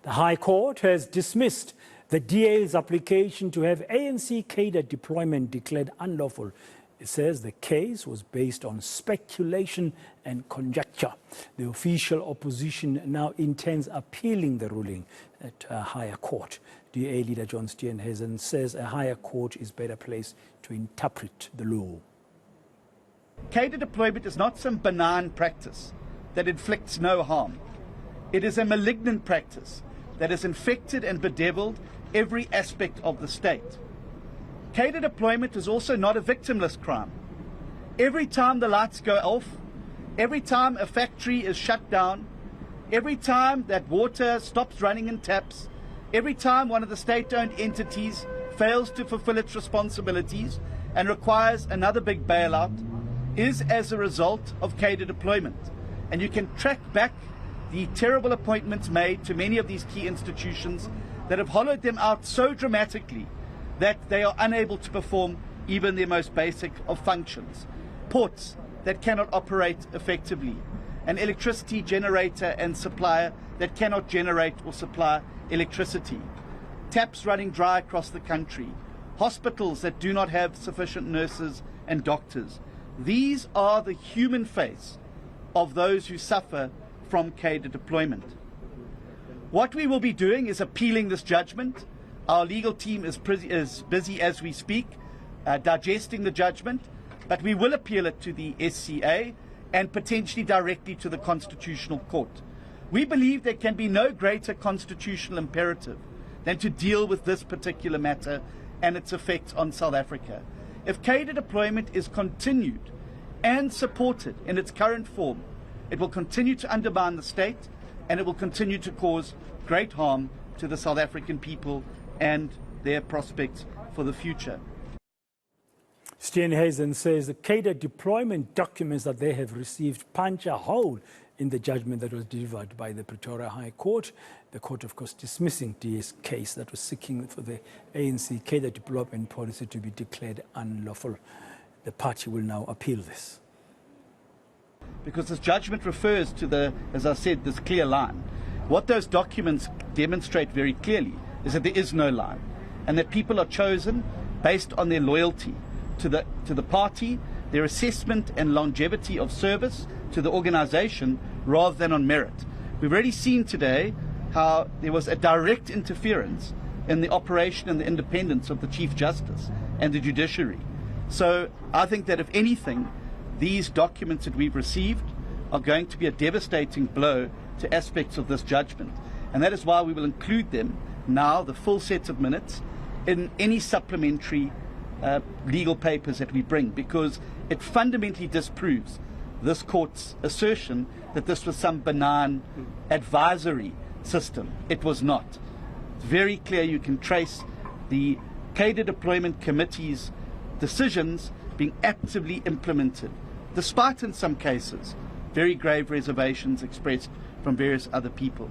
The High Court has dismissed the DA's application to have ANC cadre deployment declared unlawful. It says the case was based on speculation and conjecture. The official opposition now intends appealing the ruling at a higher court. DA leader John Steenhuisen says a higher court is better placed to interpret the law. Cadre deployment is not some benign practice that inflicts no harm. It is a malignant practice that has infected and bedeviled every aspect of the state. Cadre deployment is also not a victimless crime. Every time the lights go off, every time a factory is shut down, every time that water stops running in taps, every time one of the state-owned entities fails to fulfill its responsibilities and requires another big bailout, is as a result of cadre deployment. And you can track back the terrible appointments made to many of these key institutions that have hollowed them out so dramatically that they are unable to perform even their most basic of functions. Ports that cannot operate effectively, an electricity generator and supplier that cannot generate or supply electricity, taps running dry across the country, hospitals that do not have sufficient nurses and doctors. These are the human face of those who suffer from cadre deployment. What we will be doing is appealing this judgment. Our legal team is busy as we speak, digesting the judgment, but we will appeal it to the SCA and potentially directly to the Constitutional Court. We believe there can be no greater constitutional imperative than to deal with this particular matter and its effects on South Africa. If cadre deployment is continued and supported in its current form, it will continue to undermine the state and it will continue to cause great harm to the South African people and their prospects for the future. Steenhuisen says the cadre deployment documents that they have received punch a hole in the judgment that was delivered by the Pretoria High Court. The court, of course, dismissing DA's case that was seeking for the ANC cadre deployment policy to be declared unlawful. The party will now appeal this. Because this judgment refers to the, as I said, this clear line. What those documents demonstrate very clearly is that there is no line and that people are chosen based on their loyalty to the party, their assessment and longevity of service to the organization rather than on merit. We've already seen today how there was a direct interference in the operation and the independence of the Chief Justice and the judiciary. So I think that if anything, these documents that we've received are going to be a devastating blow to aspects of this judgment. And that is why we will include them now, the full set of minutes, in any supplementary legal papers that we bring, because it fundamentally disproves this court's assertion that this was some benign advisory system. It was not. It's very clear. You can trace the cadre deployment committee's decisions being actively implemented, despite in some cases very grave reservations expressed from various other people.